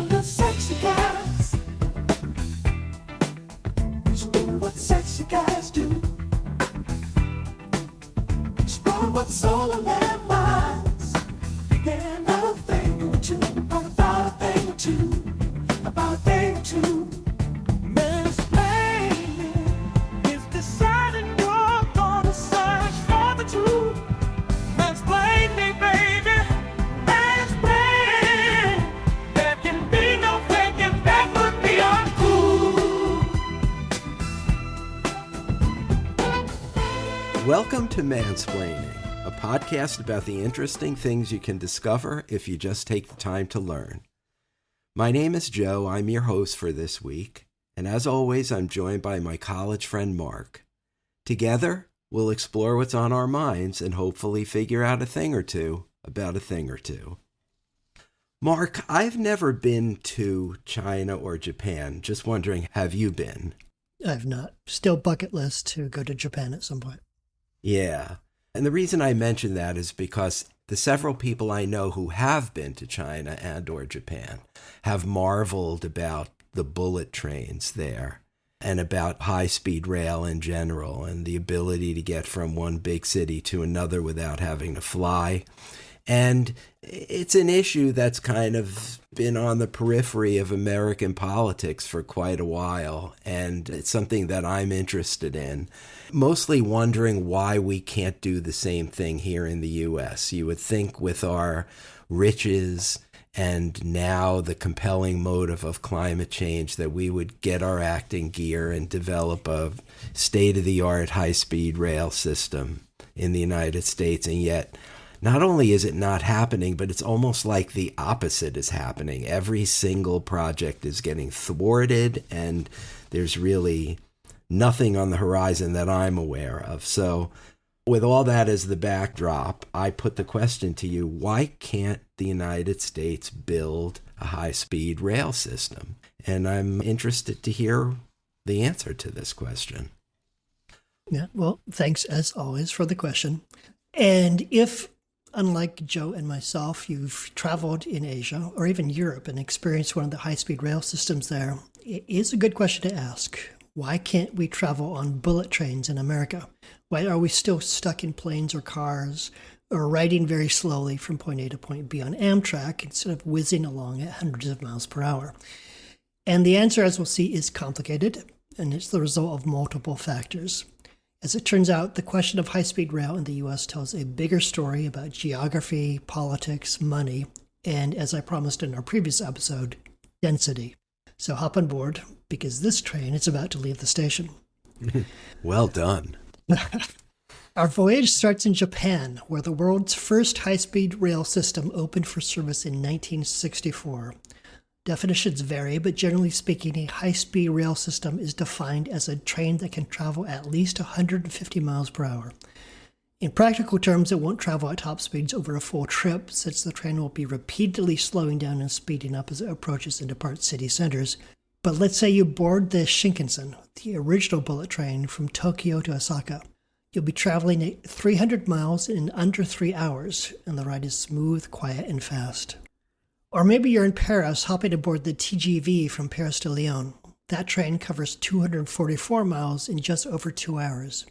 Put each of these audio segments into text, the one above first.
The sexy guys. Explore what the sexy guys do. Explore what's all on their minds. And a thing or two, about a thing or two, about a thing or two. Mansplaining is deciding you're gonna search for the truth. Mansplain me, baby. Mansplain. There can be no thinking that would be uncool. Welcome to Mansplaining, a podcast about the interesting things you can discover if you just take the time to learn. My name is Joe. I'm your host for this week. And as always, I'm joined by my college friend, Mark. Together, we'll explore what's on our minds and hopefully figure out a thing or two about a thing or two. Mark, I've never been to China or Japan. Just wondering, have you been? I've not. Still bucket list to go to Japan at some point. Yeah. And the reason I mention that is because the several people I know who have been to China and or Japan have marveled about the bullet trains there and about high-speed rail in general and the ability to get from one big city to another without having to fly. And it's an issue that's kind of been on the periphery of American politics for quite a while, and it's something that I'm interested in. Mostly wondering why we can't do the same thing here in the U.S. You would think with our riches and now the compelling motive of climate change that we would get our act in gear and develop a state-of-the-art high-speed rail system in the United States, and yet not only is it not happening, but it's almost like the opposite is happening. Every single project is getting thwarted, and there's really nothing on the horizon that I'm aware of. So with all that as the backdrop, I put the question to you, why can't the United States build a high-speed rail system? And I'm interested to hear the answer to this question. Yeah, well, thanks as always for the question. And if, unlike Joe and myself, you've traveled in Asia or even Europe and experienced one of the high-speed rail systems there, it is a good question to ask. Why can't we travel on bullet trains in America? Why are we still stuck in planes or cars or riding very slowly from point A to point B on Amtrak instead of whizzing along at hundreds of miles per hour? And the answer, as we'll see, is complicated, and it's the result of multiple factors. As it turns out, the question of high-speed rail in the U.S. tells a bigger story about geography, politics, money, and, as I promised in our previous episode, density. So hop on board, because this train is about to leave the station. Well done. Our voyage starts in Japan, where the world's first high-speed rail system opened for service in 1964. Definitions vary, but generally speaking, a high-speed rail system is defined as a train that can travel at least 150 miles per hour. In practical terms, it won't travel at top speeds over a full trip, since the train will be repeatedly slowing down and speeding up as it approaches and departs city centers. But let's say you board the Shinkansen, the original bullet train from Tokyo to Osaka. You'll be traveling at 300 miles in under 3 hours, and the ride is smooth, quiet, and fast. Or maybe you're in Paris, hopping aboard the TGV from Paris to Lyon. That train covers 244 miles in just over 2 hours.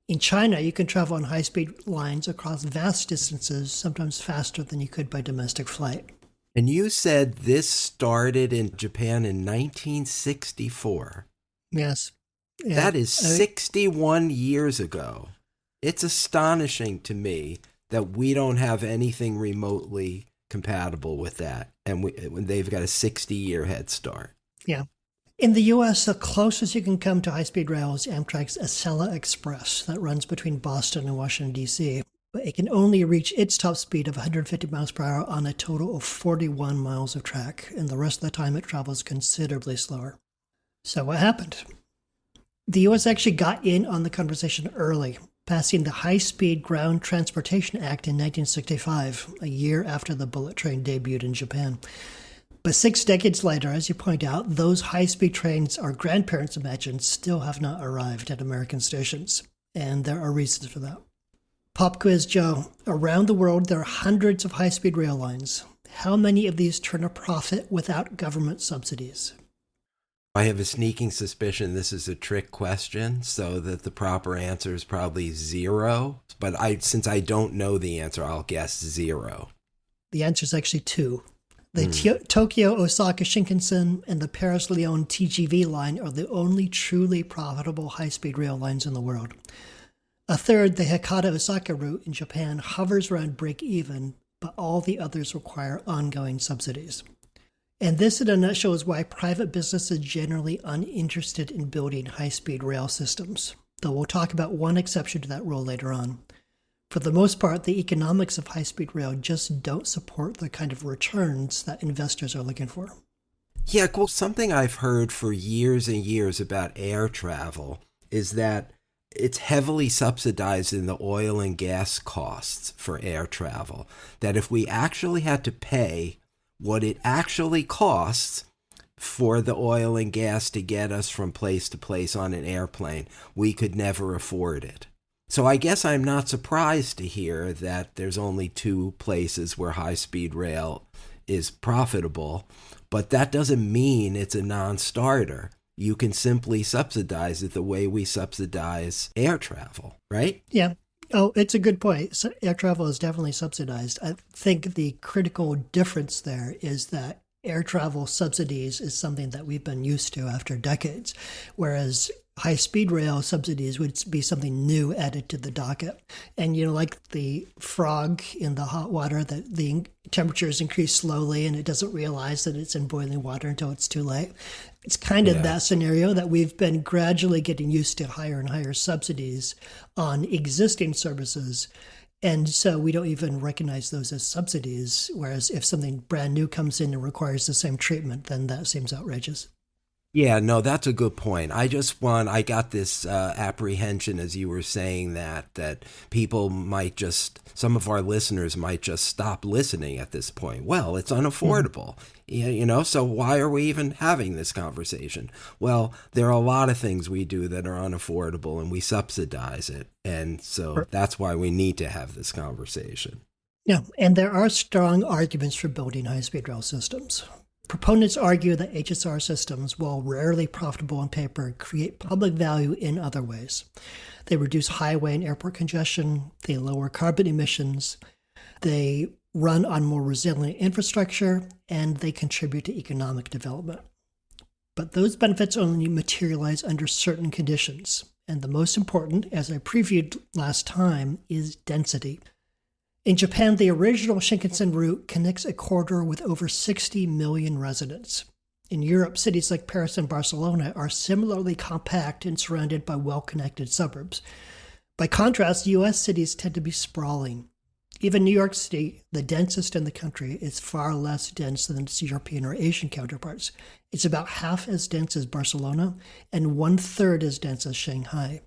In China, you can travel on high-speed lines across vast distances, sometimes faster than you could by domestic flight. And you said this started in Japan in 1964. Yes. Yeah. That is 61 years ago. It's astonishing to me that we don't have anything remotely compatible with that. And they've got a 60-year head start. Yeah. In the U.S., the closest you can come to high-speed rail is Amtrak's Acela Express that runs between Boston and Washington, D.C., but it can only reach its top speed of 150 miles per hour on a total of 41 miles of track, and the rest of the time it travels considerably slower. So what happened? The U.S. actually got in on the conversation early, passing the High-Speed Ground Transportation Act in 1965, a year after the bullet train debuted in Japan. But 6 decades later, as you point out, those high-speed trains our grandparents imagined still have not arrived at American stations. And there are reasons for that. Pop quiz, Joe. Around the world, there are hundreds of high-speed rail lines. how many of these turn a profit without government subsidies? I have a sneaking suspicion this is a trick question, so that the proper answer is probably zero. But since I don't know the answer, I'll guess zero. The answer is actually two. The Tokyo-Osaka Shinkansen and the Paris-Lyon TGV line are the only truly profitable high-speed rail lines in the world. A third, the Hakata-Osaka route in Japan, hovers around break-even, but all the others require ongoing subsidies. And this, in a nutshell, is why private business is generally uninterested in building high-speed rail systems, though we'll talk about one exception to that rule later on. For the most part, the economics of high-speed rail just don't support the kind of returns that investors are looking for. Yeah, well, something I've heard for years and years about air travel is that it's heavily subsidized in the oil and gas costs for air travel. That if we actually had to pay what it actually costs for the oil and gas to get us from place to place on an airplane, we could never afford it. So I guess I'm not surprised to hear that there's only two places where high-speed rail is profitable, but that doesn't mean it's a non-starter. You can simply subsidize it the way we subsidize air travel, right? Yeah. Oh, it's a good point. So air travel is definitely subsidized. I think the critical difference there is that air travel subsidies is something that we've been used to after decades, whereas high-speed rail subsidies would be something new added to the docket. And, like the frog in the hot water, that the temperatures increase slowly and it doesn't realize that it's in boiling water until it's too late. It's kind of that scenario that we've been gradually getting used to higher and higher subsidies on existing services. And so we don't even recognize those as subsidies, whereas if something brand new comes in and requires the same treatment, then that seems outrageous. Yeah, no, that's a good point. I got this apprehension as you were saying that people might some of our listeners might just stop listening at this point. Well, it's unaffordable, so why are we even having this conversation? Well, there are a lot of things we do that are unaffordable and we subsidize it. And so that's why we need to have this conversation. Yeah, and there are strong arguments for building high-speed rail systems. Proponents argue that HSR systems, while rarely profitable on paper, create public value in other ways. They reduce highway and airport congestion, they lower carbon emissions, they run on more resilient infrastructure, and they contribute to economic development. But those benefits only materialize under certain conditions, and the most important, as I previewed last time, is density. In Japan, the original Shinkansen route connects a corridor with over 60 million residents. In Europe, cities like Paris and Barcelona are similarly compact and surrounded by well-connected suburbs. By contrast, U.S. cities tend to be sprawling. Even New York City, the densest in the country, is far less dense than its European or Asian counterparts. It's about half as dense as Barcelona and one-third as dense as Shanghai.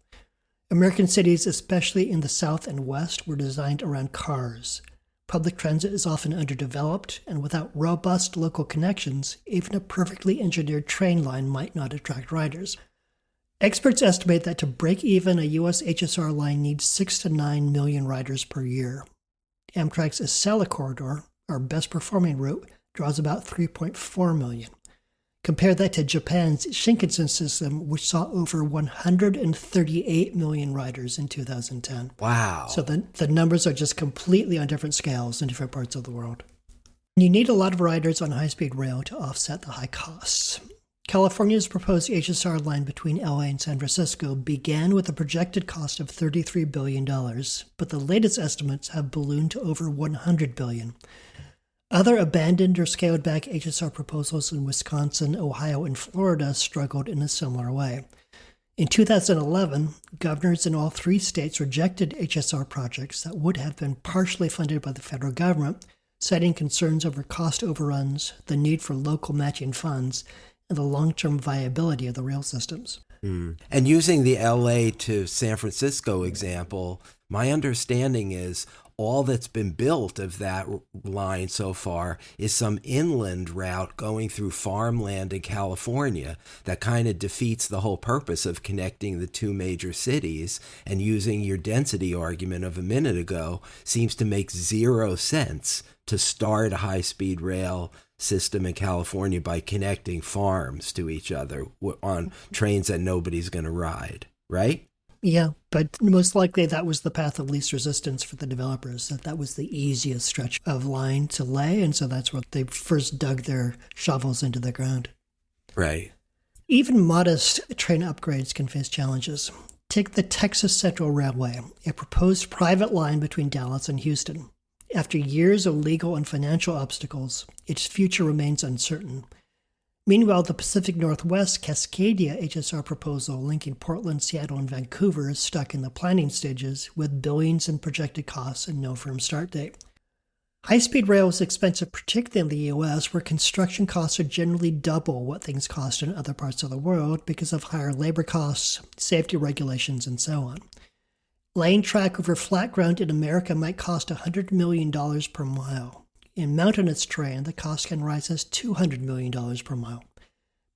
American cities, especially in the South and West, were designed around cars. Public transit is often underdeveloped, and without robust local connections, even a perfectly engineered train line might not attract riders. Experts estimate that to break even, a U.S. HSR line needs 6 to 9 million riders per year. Amtrak's Acela corridor, our best-performing route, draws about 3.4 million. Compare that to Japan's Shinkansen system, which saw over 138 million riders in 2010. Wow. So the numbers are just completely on different scales in different parts of the world. You need a lot of riders on high-speed rail to offset the high costs. California's proposed HSR line between LA and San Francisco began with a projected cost of $33 billion, but the latest estimates have ballooned to over $100 billion. Other abandoned or scaled-back HSR proposals in Wisconsin, Ohio, and Florida struggled in a similar way. In 2011, governors in all three states rejected HSR projects that would have been partially funded by the federal government, citing concerns over cost overruns, the need for local matching funds, and the long-term viability of the rail systems. And using the LA to San Francisco example, my understanding is all that's been built of that line so far is some inland route going through farmland in California that kind of defeats the whole purpose of connecting the two major cities, and using your density argument of a minute ago seems to make zero sense to start a high-speed rail system in California by connecting farms to each other on trains that nobody's going to ride, right? Yeah, but most likely that was the path of least resistance for the developers, that was the easiest stretch of line to lay, and so that's what they first dug their shovels into the ground. Right. Even modest train upgrades can face challenges. Take the Texas Central Railway, a proposed private line between Dallas and Houston. After years of legal and financial obstacles, its future remains uncertain. Meanwhile, the Pacific Northwest Cascadia HSR proposal linking Portland, Seattle, and Vancouver is stuck in the planning stages with billions in projected costs and no firm start date. High-speed rail is expensive, particularly in the U.S., where construction costs are generally double what things cost in other parts of the world because of higher labor costs, safety regulations, and so on. Laying track over flat ground in America might cost $100 million per mile. In mountainous terrain, the cost can rise as $200 million per mile.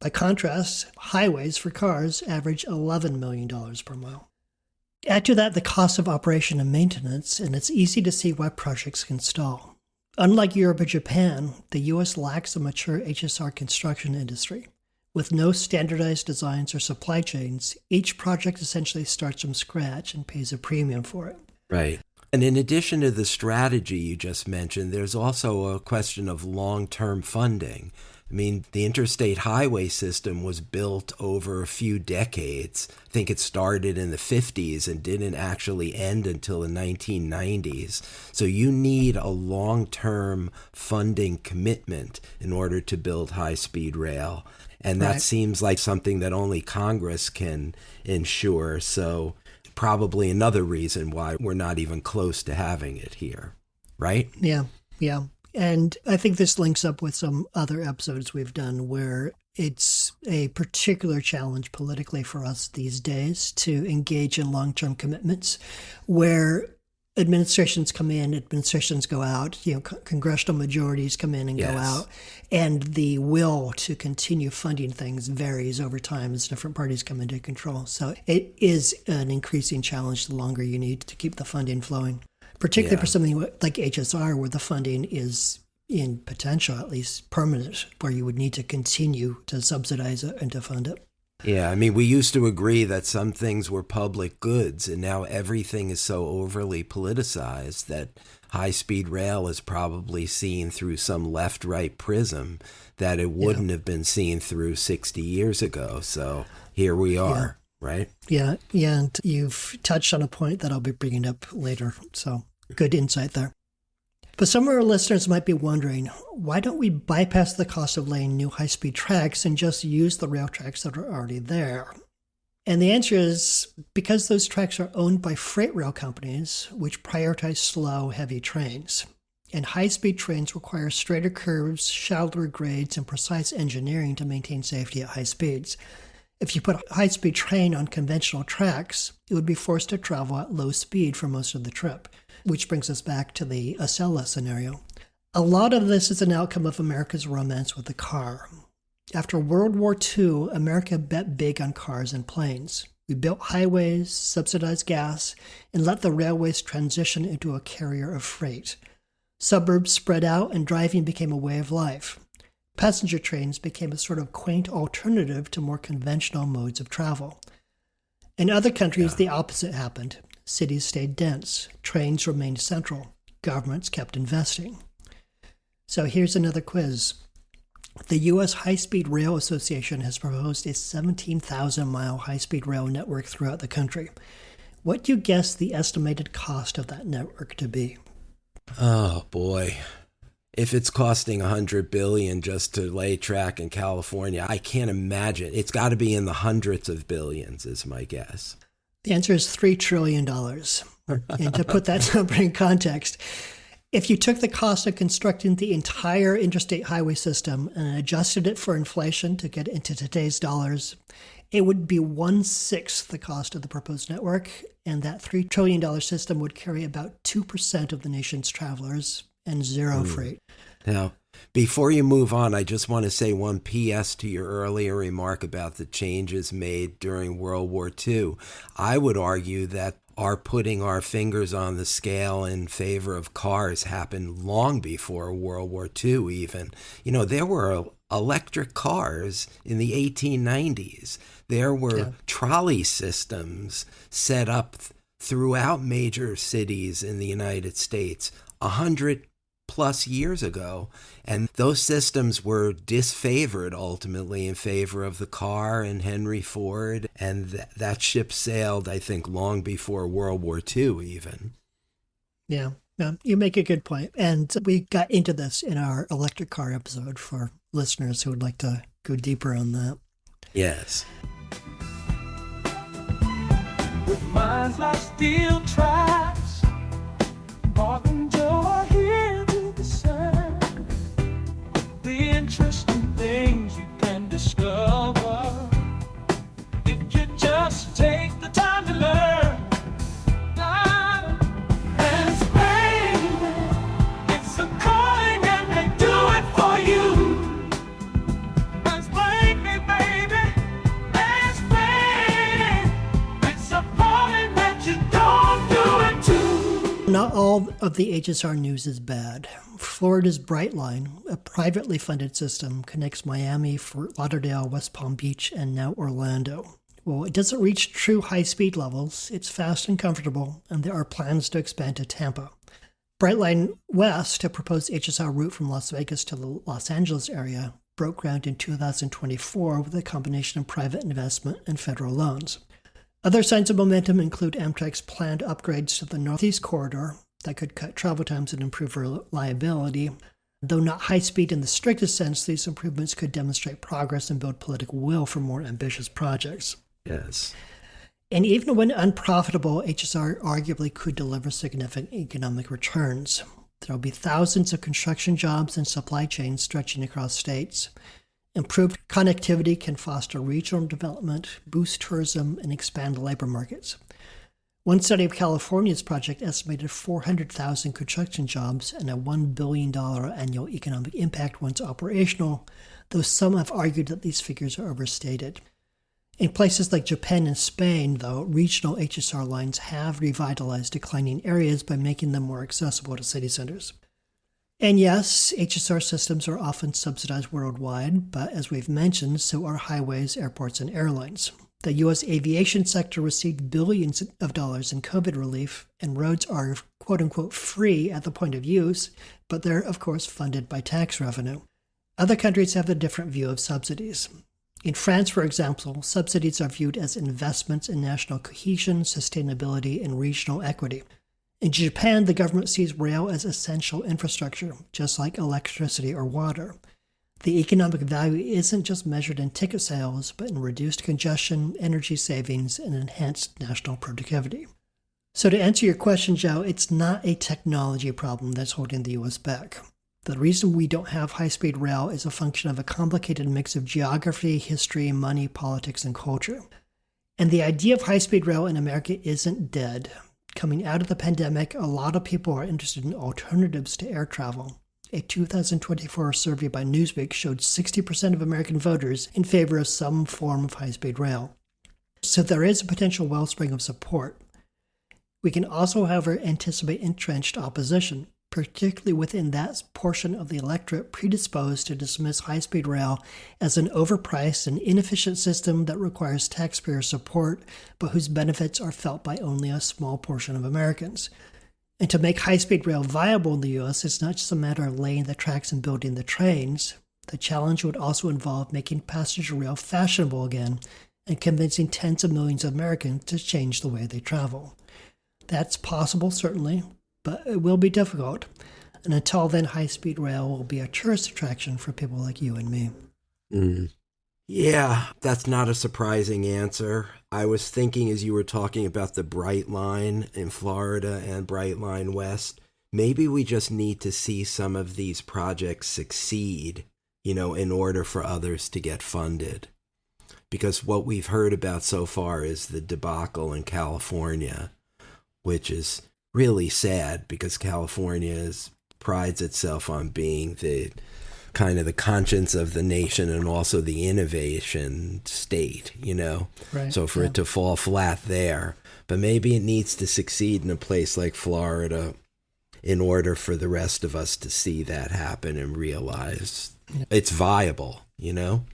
By contrast, highways for cars average $11 million per mile. Add to that the cost of operation and maintenance, and it's easy to see why projects can stall. Unlike Europe or Japan, the U.S. lacks a mature HSR construction industry. With no standardized designs or supply chains, each project essentially starts from scratch and pays a premium for it. Right. And in addition to the strategy you just mentioned, there's also a question of long-term funding. I mean, the interstate highway system was built over a few decades. I think it started in the 50s and didn't actually end until the 1990s. So you need a long-term funding commitment in order to build high-speed rail. And that Right. seems like something that only Congress can ensure. So probably another reason why we're not even close to having it here, right? Yeah. And I think this links up with some other episodes we've done where it's a particular challenge politically for us these days to engage in long-term commitments where administrations come in, administrations go out, congressional majorities come in and Yes. go out, and the will to continue funding things varies over time as different parties come into control. So it is an increasing challenge the longer you need to keep the funding flowing, particularly for something like HSR where the funding is in potential, at least permanent, where you would need to continue to subsidize it and to fund it. Yeah, I mean, we used to agree that some things were public goods, and now everything is so overly politicized that high-speed rail is probably seen through some left-right prism that it wouldn't have been seen through 60 years ago. So here we are, right? Yeah, and you've touched on a point that I'll be bringing up later, so good insight there. But some of our listeners might be wondering, why don't we bypass the cost of laying new high-speed tracks and just use the rail tracks that are already there? And the answer is because those tracks are owned by freight rail companies, which prioritize slow, heavy trains. And high-speed trains require straighter curves, shallower grades, and precise engineering to maintain safety at high speeds. If you put a high-speed train on conventional tracks, it would be forced to travel at low speed for most of the trip, which brings us back to the Acela scenario. A lot of this is an outcome of America's romance with the car. After World War II, America bet big on cars and planes. We built highways, subsidized gas, and let the railways transition into a carrier of freight. Suburbs spread out and driving became a way of life. Passenger trains became a sort of quaint alternative to more conventional modes of travel. In other countries, the opposite happened. Cities stayed dense, trains remained central, governments kept investing. So here's another quiz. The U.S. High-Speed Rail Association has proposed a 17,000-mile high-speed rail network throughout the country. What do you guess the estimated cost of that network to be? Oh, boy. If it's costing $100 billion just to lay track in California, I can't imagine. It's got to be in the hundreds of billions is my guess. The answer is $3 trillion. And to put that number in context, if you took the cost of constructing the entire interstate highway system and adjusted it for inflation to get into today's dollars, it would be 1/6 the cost of the proposed network, and that $3 trillion system would carry about 2% of the nation's travelers and zero freight. Now, before you move on, I just want to say one PS to your earlier remark about the changes made during World War II. I would argue that our putting our fingers on the scale in favor of cars happened long before World War II even. There were electric cars in the 1890s. There were trolley systems set up throughout major cities in the United States 100+ years ago. And those systems were disfavored ultimately in favor of the car and Henry Ford. And that ship sailed, I think, long before World War II even. Yeah, you make a good point. And we got into this in our electric car episode for listeners who would like to go deeper on that. Yes. With minds like steel traps, more than joy here to the sun. The interesting things you can discover if you just take the time to learn. And baby, it's a calling and they do it for you. Explain me, baby. Explain. It's a calling that you don't do it too. Not all of the HSR news is bad. Florida's Brightline, a privately funded system, connects Miami, Fort Lauderdale, West Palm Beach, and now Orlando. Well, it doesn't reach true high-speed levels. It's fast and comfortable, and there are plans to expand to Tampa. Brightline West, a proposed HSR route from Las Vegas to the Los Angeles area, broke ground in 2024 with a combination of private investment and federal loans. Other signs of momentum include Amtrak's planned upgrades to the Northeast Corridor that could cut travel times and improve reliability. Though not high-speed in the strictest sense, these improvements could demonstrate progress and build political will for more ambitious projects. Yes. And even when unprofitable, HSR arguably could deliver significant economic returns. There will be thousands of construction jobs and supply chains stretching across states. Improved connectivity can foster regional development, boost tourism, and expand labor markets. One study of California's project estimated 400,000 construction jobs and a $1 billion annual economic impact once operational, though some have argued that these figures are overstated. In places like Japan and Spain, though, regional HSR lines have revitalized declining areas by making them more accessible to city centers. And yes, HSR systems are often subsidized worldwide, but as we've mentioned, so are highways, airports, and airlines. The U.S. aviation sector received billions of dollars in COVID relief, and roads are quote-unquote free at the point of use, but they're, of course, funded by tax revenue. Other countries have a different view of subsidies. In France, for example, subsidies are viewed as investments in national cohesion, sustainability, and regional equity. In Japan, the government sees rail as essential infrastructure, just like electricity or water. The economic value isn't just measured in ticket sales, but in reduced congestion, energy savings, and enhanced national productivity. So to answer your question, Joe, it's not a technology problem that's holding the U.S. back. The reason we don't have high-speed rail is a function of a complicated mix of geography, history, money, politics, and culture. And the idea of high-speed rail in America isn't dead. Coming out of the pandemic, a lot of people are interested in alternatives to air travel. A 2024 survey by Newsweek showed 60% of American voters in favor of some form of high-speed rail. So there is a potential wellspring of support. We can also, however, anticipate entrenched opposition, particularly within that portion of the electorate predisposed to dismiss high-speed rail as an overpriced and inefficient system that requires taxpayer support, but whose benefits are felt by only a small portion of Americans. And to make high-speed rail viable in the U.S., it's not just a matter of laying the tracks and building the trains. The challenge would also involve making passenger rail fashionable again and convincing tens of millions of Americans to change the way they travel. That's possible, certainly, but it will be difficult. And until then, high-speed rail will be a tourist attraction for people like you and me. Yeah, that's not a surprising answer. I was thinking as you were talking about the Brightline in Florida and Brightline West, maybe we just need to see some of these projects succeed, in order for others to get funded. Because what we've heard about so far is the debacle in California, which is really sad because California prides itself on being the kind of the conscience of the nation and also the innovation state, you know? Right. So for it to fall flat there, but maybe it needs to succeed in a place like Florida in order for the rest of us to see that happen and realize it's viable, you know?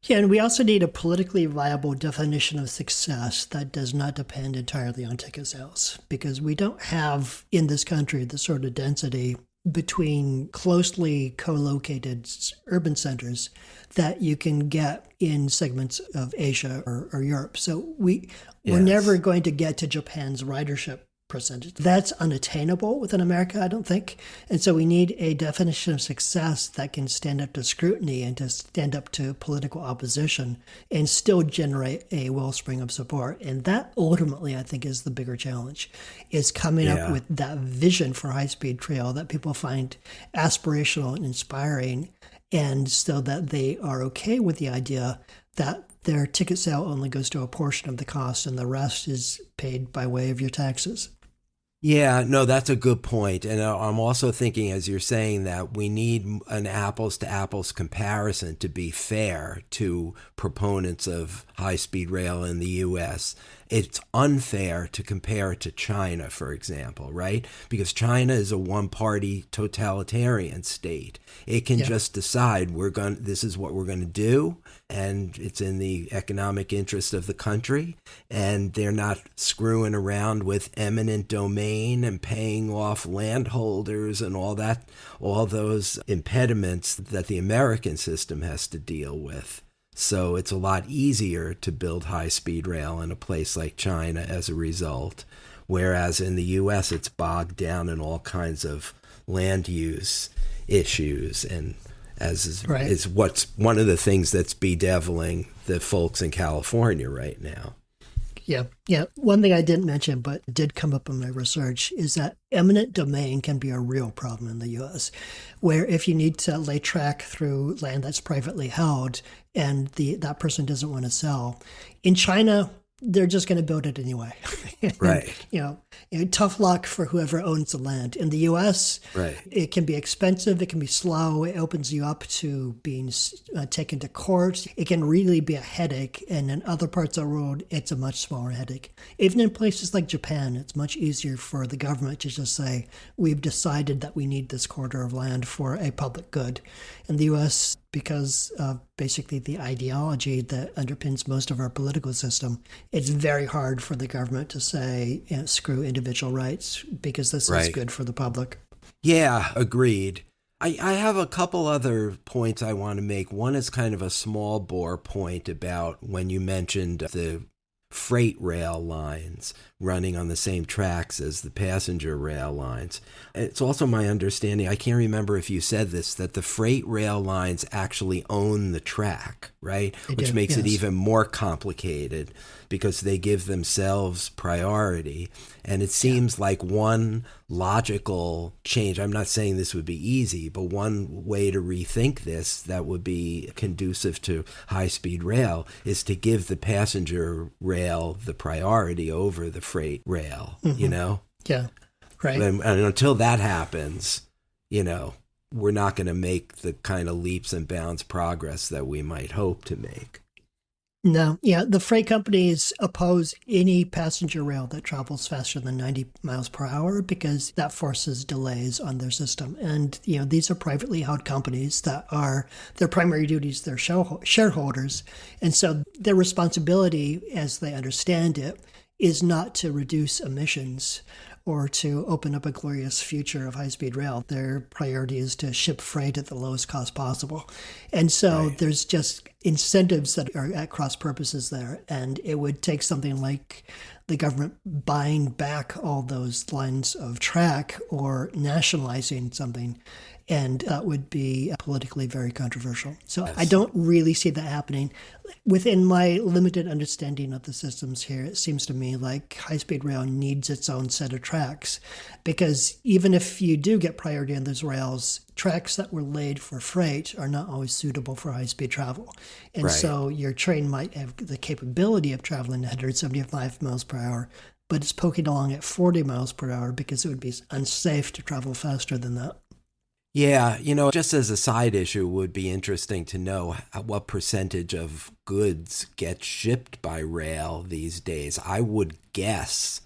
Yeah, and we also need a politically viable definition of success that does not depend entirely on ticket sales, because we don't have in this country the sort of density between closely co-located urban centers that you can get in segments of Asia or Europe. So we're never going to get to Japan's ridership percentage. That's unattainable within America, I don't think. And so we need a definition of success that can stand up to scrutiny and to stand up to political opposition and still generate a wellspring of support. And that ultimately, I think, is the bigger challenge, is coming up with that vision for high-speed trail that people find aspirational and inspiring, and so that they are okay with the idea that their ticket sale only goes to a portion of the cost and the rest is paid by way of your taxes. Yeah, no, that's a good point. And I'm also thinking, as you're saying, that we need an apples to apples comparison to be fair to proponents of high-speed rail in the U.S. It's unfair to compare it to China, for example, right? Because China is a one-party totalitarian state. It can just decide this is what we're going to do, and it's in the economic interest of the country, and they're not screwing around with eminent domain and paying off landholders and all those impediments that the American system has to deal with. So it's a lot easier to build high-speed rail in a place like China as a result, whereas in the U.S. it's bogged down in all kinds of land use issues, and is what's one of the things that's bedeviling the folks in California right now. Yeah. One thing I didn't mention, but did come up in my research, is that eminent domain can be a real problem in the U.S., where if you need to lay track through land that's privately held and that person doesn't want to sell, in China, they're just going to build it anyway. Right. Tough luck for whoever owns the land. In the U.S., it can be expensive. It can be slow. It opens you up to being taken to court. It can really be a headache. And in other parts of the world, it's a much smaller headache. Even in places like Japan, it's much easier for the government to just say, we've decided that we need this corridor of land for a public good. In the U.S., because of basically the ideology that underpins most of our political system, it's very hard for the government to say, screw individual rights, because this is good for the public. Yeah, agreed. I have a couple other points I want to make. One is kind of a small bore point about when you mentioned the freight rail lines running on the same tracks as the passenger rail lines. It's also my understanding, I can't remember if you said this, that the freight rail lines actually own the track, right? Which makes it even more complicated because they give themselves priority. And it seems like one logical change, I'm not saying this would be easy, but one way to rethink this that would be conducive to high-speed rail is to give the passenger rail the priority over the freight rail, you know? Yeah, right. And until that happens, we're not going to make the kind of leaps and bounds progress that we might hope to make. No, the freight companies oppose any passenger rail that travels faster than 90 miles per hour because that forces delays on their system. And, these are privately held companies that their primary duty is their shareholders. And so their responsibility, as they understand it, is not to reduce emissions or to open up a glorious future of high-speed rail. Their priority is to ship freight at the lowest cost possible. And so there's just incentives that are at cross purposes there. And it would take something like the government buying back all those lines of track or nationalizing something. And that would be politically very controversial. So I don't really see that happening. Within my limited understanding of the systems here, it seems to me like high-speed rail needs its own set of tracks, because even if you do get priority on those rails, tracks that were laid for freight are not always suitable for high-speed travel. And so your train might have the capability of traveling 175 miles per hour, but it's poking along at 40 miles per hour because it would be unsafe to travel faster than that. Yeah, just as a side issue, would be interesting to know what percentage of goods get shipped by rail these days. I would guess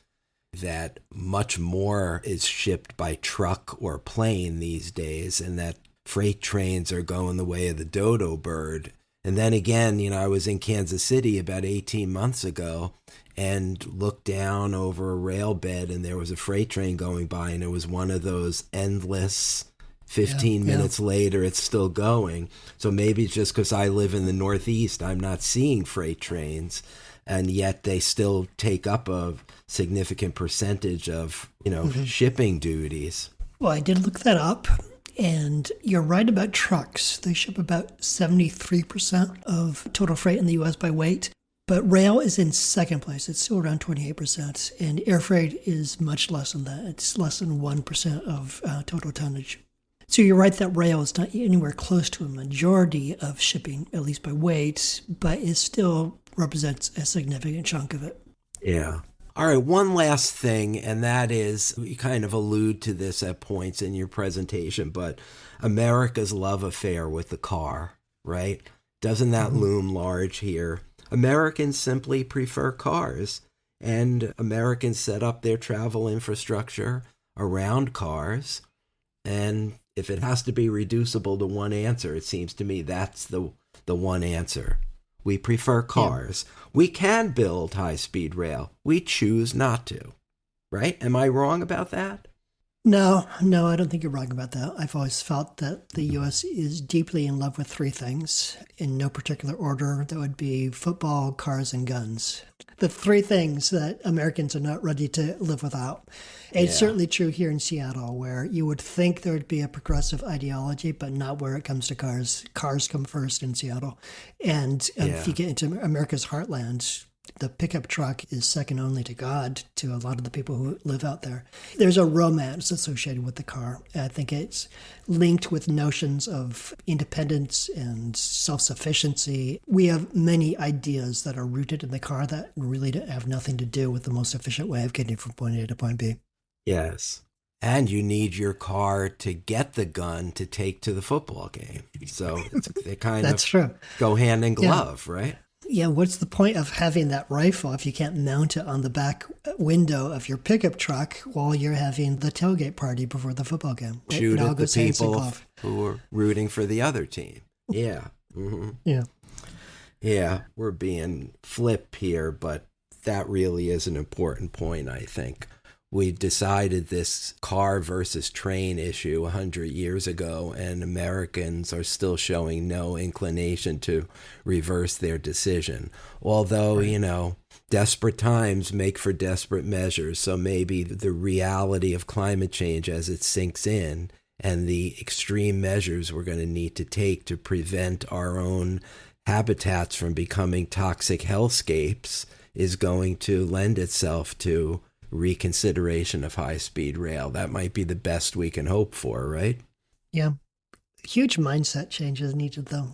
that much more is shipped by truck or plane these days, and that freight trains are going the way of the dodo bird. And then again, I was in Kansas City about 18 months ago and looked down over a rail bed, and there was a freight train going by, and it was one of those endless 15 minutes later, it's still going. So maybe it's just because I live in the Northeast, I'm not seeing freight trains, and yet they still take up a significant percentage of, shipping duties. Well, I did look that up, and you're right about trucks. They ship about 73% of total freight in the U.S. by weight, but rail is in second place. It's still around 28%, and air freight is much less than that. It's less than 1% of total tonnage. So you're right that rail is not anywhere close to a majority of shipping, at least by weight, but it still represents a significant chunk of it. Yeah. All right, one last thing, and that is, you kind of allude to this at points in your presentation, but America's love affair with the car, right? Doesn't that loom large here? Americans simply prefer cars, and Americans set up their travel infrastructure around cars, and if it has to be reducible to one answer, it seems to me that's the one answer. We prefer cars. Yeah. We can build high-speed rail. We choose not to. Right? Am I wrong about that? No, I don't think you're wrong about that. I've always felt that the U.S. is deeply in love with three things, in no particular order. That would be football, cars, and guns. The three things that Americans are not ready to live without. It's certainly true here in Seattle, where you would think there would be a progressive ideology, but not where it comes to cars. Cars come first in Seattle. And if you get into America's heartland, the pickup truck is second only to God to a lot of the people who live out there. There's a romance associated with the car. I think it's linked with notions of independence and self-sufficiency. We have many ideas that are rooted in the car that really have nothing to do with the most efficient way of getting from point A to point B. Yes. And you need your car to get the gun to take to the football game. So they kind That's of true. Go hand in glove, right? Yeah, what's the point of having that rifle if you can't mount it on the back window of your pickup truck while you're having the tailgate party before the football game? Shoot at the people who are rooting for the other team. Yeah. Mm-hmm. Yeah, we're being flip here, but that really is an important point, I think. We decided this car versus train issue 100 years ago, and Americans are still showing no inclination to reverse their decision. Although, desperate times make for desperate measures, so maybe the reality of climate change as it sinks in and the extreme measures we're going to need to take to prevent our own habitats from becoming toxic hellscapes is going to lend itself to reconsideration of high-speed rail. That might be the best we can hope for, right? Yeah. Huge mindset changes needed, though.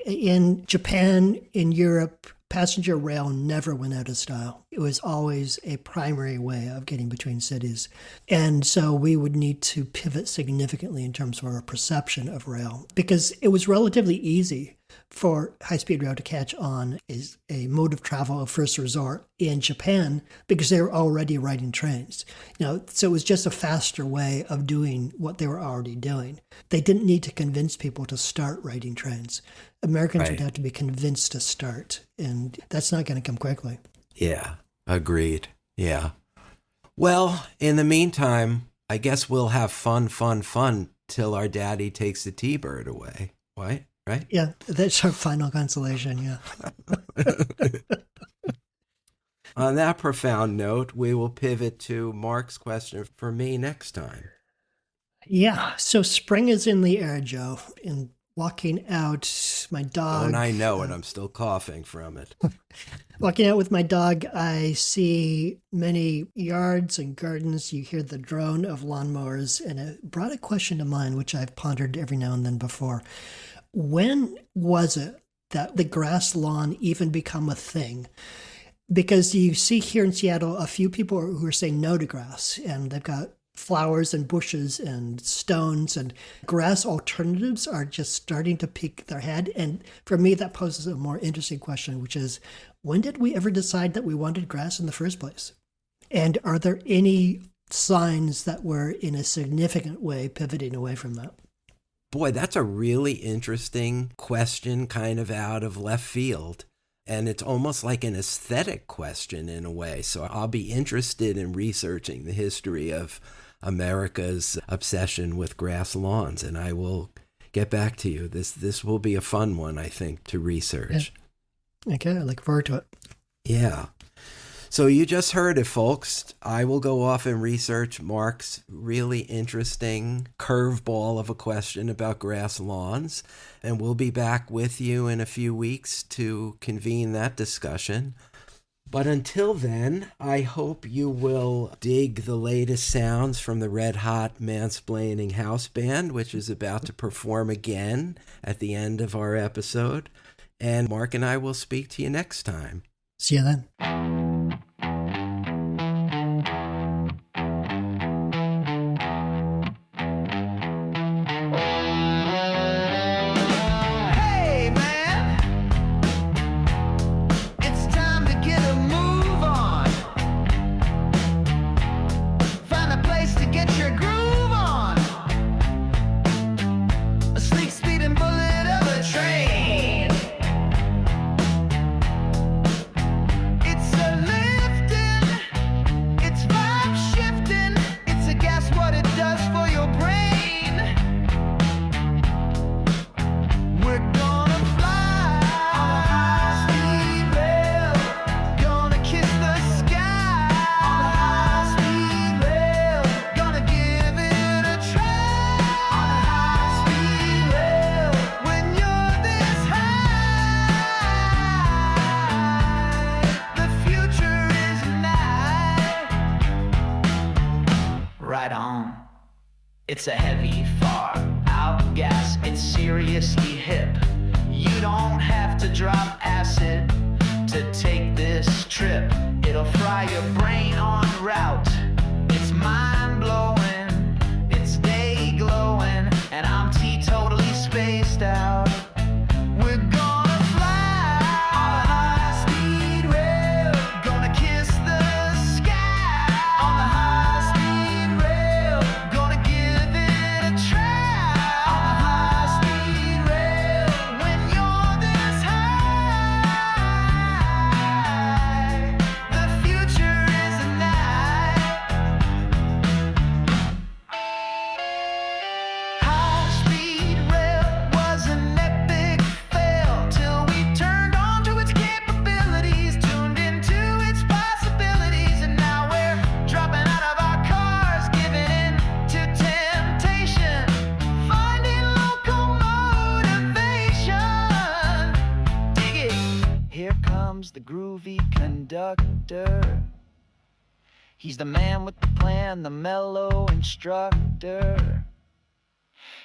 In Japan, in Europe, passenger rail never went out of style. It was always a primary way of getting between cities. And so we would need to pivot significantly in terms of our perception of rail, because it was relatively easy for high-speed rail to catch on as a mode of travel of first resort in Japan because they were already riding trains. So it was just a faster way of doing what they were already doing. They didn't need to convince people to start riding trains. Americans would have to be convinced to start, and that's not going to come quickly. Yeah, agreed. Yeah. Well, in the meantime, I guess we'll have fun till our daddy takes the T-Bird away. Right? Yeah, that's our final consolation, yeah. On that profound note, we will pivot to Mark's question for me next time. Yeah, so spring is in the air, Joe, and walking out, my dog... And I know it, I'm still coughing from it. Walking out with my dog, I see many yards and gardens. You hear the drone of lawnmowers, and it brought a question to mind, which I've pondered every now and then before. When was it that the grass lawn even become a thing? Because you see here in Seattle a few people who are saying no to grass, and they've got flowers and bushes and stones and grass alternatives are just starting to peek their head. And for me, that poses a more interesting question, which is, when did we ever decide that we wanted grass in the first place? And are there any signs that we're in a significant way pivoting away from that? Boy, that's a really interesting question, kind of out of left field. And it's almost like an aesthetic question in a way. So I'll be interested in researching the history of America's obsession with grass lawns, and I will get back to you. This will be a fun one, I think, to research. Yeah. Okay, I look forward to it. Yeah. So you just heard it, folks. I will go off and research Mark's really interesting curveball of a question about grass lawns, and we'll be back with you in a few weeks to convene that discussion. But until then, I hope you will dig the latest sounds from the Red Hot Mansplaining House Band, which is about to perform again at the end of our episode. And Mark and I will speak to you next time. See you then. Hey man, it's time to get a move on. Find a place to get your groove on. A sleek speeding bullet of a train. It's a lifting, it's vibe shifting. It's a guess what it does for your brain. We're gonna fly on a high-speed rail. Gonna kiss the sky on a high-speed rail. Gonna give it a try on a high-speed rail. When you're this high, the future is nigh. Right on. It's a heavy, far out gas. It's seriously hip. You don't have to drop acid to take this trip. It'll fry your brain en route. It's mind blowing. It's day glowing. And I'm teetotally spaced out. We're gonna fly on a high-speed rail. Gonna kiss the sky on the high-speed rail. Gonna give it a try on the high-speed rail. When you're this high, the future is nigh. High-speed rail was an epic fail till we turned on to its capabilities, tuned into its possibilities, and now we're dropping out of our cars, giving in to temptation, finding local motivation. Dig it! Here comes the groovy conductor. He's the man with the plan, the mellow instructor.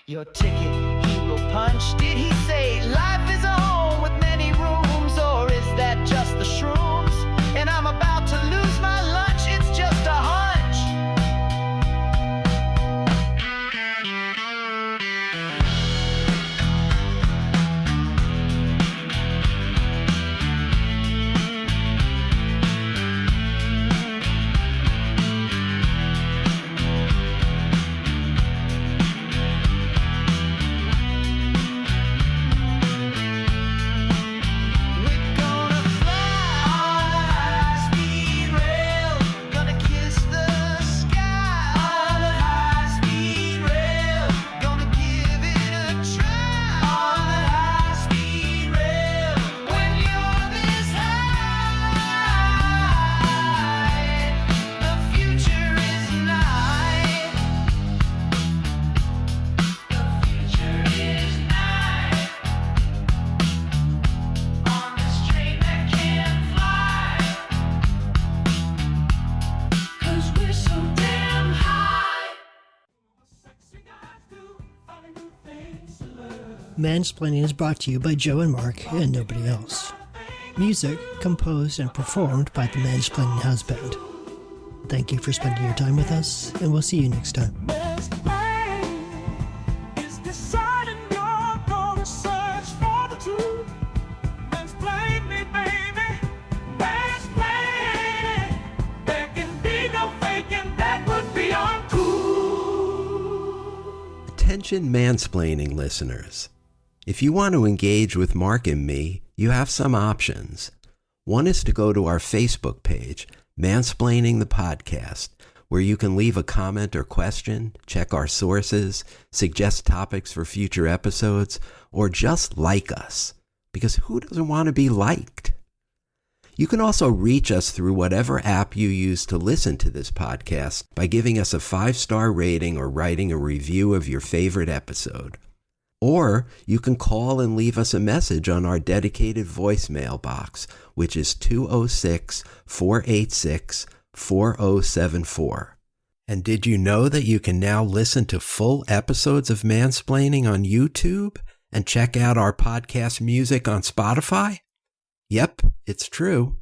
Your ticket, he will punch. Did he say life is a home with many rooms, or is that just the shrooms? And I'm about to lose my lunch, it's just a hunch. We're gonna fly on a high-speed rail. Gonna kiss the sky on a high-speed rail. Gonna give it a try on a high-speed rail. When you're this high, the future is nigh. The future is nigh. On this train that can't fly, 'cause we're so damn high. Mansplaining is brought to you by Joe and Mark and nobody else. Music composed and performed by the Mansplaining House Band. Thank you for spending your time with us, and we'll see you next time. Mansplaining is deciding you're gonna search for the truth. Mansplain me, baby. Mansplaining. There can be no faking, that would be uncool. Attention mansplaining listeners. If you want to engage with Mark and me, you have some options. One is to go to our Facebook page, Mansplaining the Podcast, where you can leave a comment or question, check our sources, suggest topics for future episodes, or just like us, because who doesn't want to be liked? You can also reach us through whatever app you use to listen to this podcast by giving us a 5-star rating or writing a review of your favorite episode. Or you can call and leave us a message on our dedicated voicemail box, which is 206-486-4074. And did you know that you can now listen to full episodes of Mansplaining on YouTube and check out our podcast music on Spotify? Yep, it's true.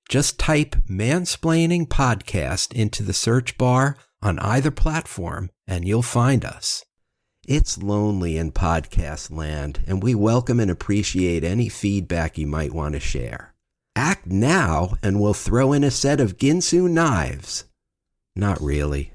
Just type Mansplaining Podcast into the search bar on either platform and you'll find us. It's lonely in podcast land, and we welcome and appreciate any feedback you might want to share. Act now, and we'll throw in a set of Ginsu knives. Not really.